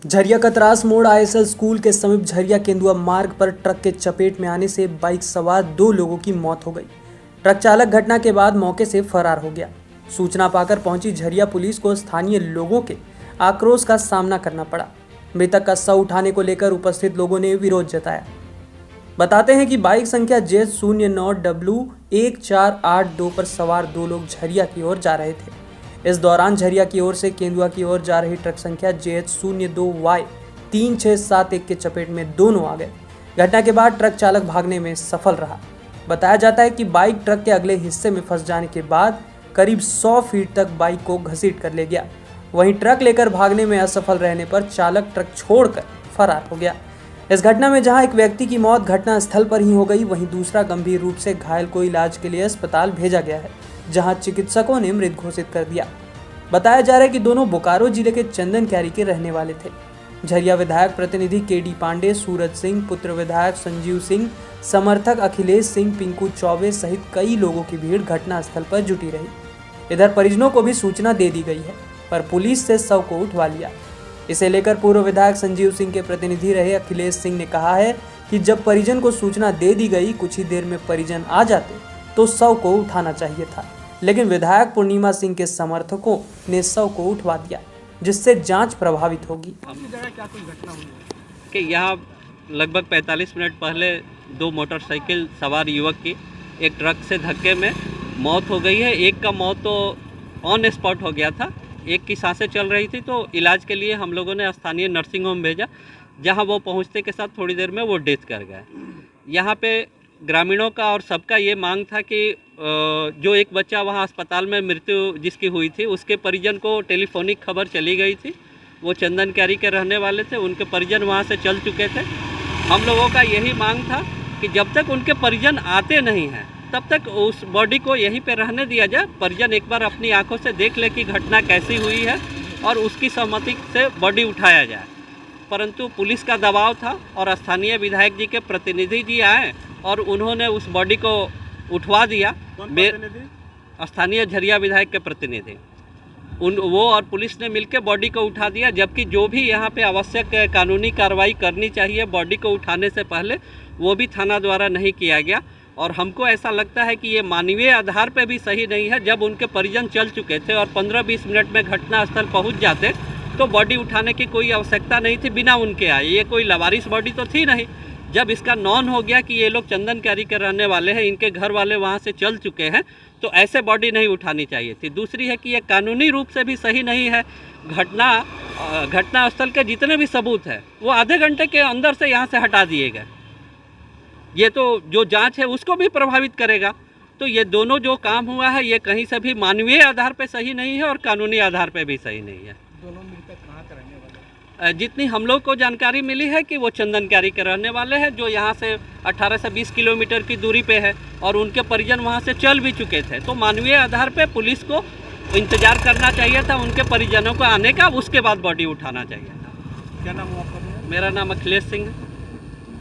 झरिया कतरास मोड़ ISL school के समीप झरिया केंदुआ मार्ग पर ट्रक के चपेट में आने से बाइक सवार 2 लोगों की मौत हो गई। ट्रक चालक घटना के बाद मौके से फरार हो गया। सूचना पाकर पहुंची झरिया पुलिस को स्थानीय लोगों के आक्रोश का सामना करना पड़ा। मृतक का शव उठाने को लेकर उपस्थित लोगों ने विरोध जताया। बताते हैं कि बाइक संख्या J09W1482 पर सवार 2 लोग झरिया की ओर जा रहे थे। इस दौरान झरिया की ओर से केंदुआ की ओर जा रही ट्रक संख्या JH02Y3671 के चपेट में दोनों आ गए। घटना के बाद ट्रक चालक भागने में सफल रहा। बताया जाता है कि बाइक ट्रक के अगले हिस्से में फंस जाने के बाद करीब 100 फीट तक बाइक को घसीट कर ले गया। वहीं ट्रक लेकर भागने में असफल रहने पर चालक ट्रक छोड़कर फरार हो गया। इस घटना में जहां एक व्यक्ति की मौत घटना स्थल पर ही हो गई, वहीं दूसरा गंभीर रूप से घायल को इलाज के लिए अस्पताल भेजा गया है, जहां चिकित्सकों ने मृत घोषित कर दिया। बताया जा रहा है कि दोनों बोकारो जिले के चंदन कैरी के रहने वाले थे। झरिया विधायक प्रतिनिधि केडी पांडे, सूरज सिंह, पुत्र विधायक संजीव सिंह, समर्थक अखिलेश सिंह, पिंकू चौबे सहित कई लोगों की भीड़ घटना स्थल पर जुटी रही। इधर परिजनों को भी सूचना दे दी गई है, पर पुलिस से शव को उठवा लिया। इसे लेकर पूर्व विधायक संजीव सिंह के प्रतिनिधि रहे अखिलेश सिंह ने कहा है कि जब परिजन को सूचना दे दी गई, कुछ ही देर में परिजन आ जाते तो शव को उठाना चाहिए था, लेकिन विधायक पूर्णिमा सिंह के समर्थकों ने शव को उठवा दिया, जिससे जांच प्रभावित होगी। कि यहाँ लगभग 45 मिनट पहले 2 मोटरसाइकिल सवार युवक की एक ट्रक से धक्के में मौत हो गई है। एक का मौत तो ऑन स्पॉट हो गया था, एक की सांसें चल रही थी, तो इलाज के लिए हम लोगों ने स्थानीय नर्सिंग होम भेजा, जहाँ वो पहुँचने के साथ थोड़ी देर में वो डेथ कर गए। यहाँ पे ग्रामीणों का और सबका ये मांग था कि जो एक बच्चा वहाँ अस्पताल में मृत्यु जिसकी हुई थी, उसके परिजन को टेलीफोनिक खबर चली गई थी। वो चंदन कैरी के रहने वाले थे, उनके परिजन वहाँ से चल चुके थे। हम लोगों का यही मांग था कि जब तक उनके परिजन आते नहीं हैं, तब तक उस बॉडी को यहीं पे रहने दिया जाए। परिजन एक बार अपनी आंखों से देख ले कि घटना कैसी हुई है और उसकी सहमति से बॉडी उठाया जाए। परंतु पुलिस का दबाव था और स्थानीय विधायक जी के प्रतिनिधि जी आए और उन्होंने उस बॉडी को उठवा दिया। स्थानीय झरिया विधायक के प्रतिनिधि वो और पुलिस ने मिलकर बॉडी को उठा दिया, जबकि जो भी यहाँ पे आवश्यक कानूनी कार्रवाई करनी चाहिए बॉडी को उठाने से पहले, वो भी थाना द्वारा नहीं किया गया। और हमको ऐसा लगता है कि ये मानवीय आधार पे भी सही नहीं है। जब उनके परिजन चल चुके थे और 15-20 मिनट में घटनास्थल पहुँच जाते तो बॉडी उठाने की कोई आवश्यकता नहीं थी बिना उनके आए। ये कोई लवारिस बॉडी तो थी नहीं। जब इसका नॉन हो गया कि ये लोग चंदन कैरी के रहने वाले हैं, इनके घर वाले वहाँ से चल चुके हैं, तो ऐसे बॉडी नहीं उठानी चाहिए थी। दूसरी है कि ये कानूनी रूप से भी सही नहीं है। घटनास्थल के जितने भी सबूत हैं वो आधे घंटे के अंदर से यहाँ से हटा दिए गए। ये तो जो जांच है उसको भी प्रभावित करेगा। तो ये दोनों जो काम हुआ है, ये कहीं से भी मानवीय आधार पे सही नहीं है और कानूनी आधार पे भी सही नहीं है। दोनों मृतक कहाँ के रहने वाले? जितनी हम लोग को जानकारी मिली है कि वो चंदन कैरी के रहने वाले हैं, जो यहाँ से 18 से 20 किलोमीटर की दूरी पे है और उनके परिजन वहाँ से चल भी चुके थे। तो मानवीय आधार पे पुलिस को इंतजार करना चाहिए था उनके परिजनों को आने का, उसके बाद बॉडी उठाना चाहिए था। क्या नाम हुआ आपका? मेरा नाम अखिलेश सिंह है।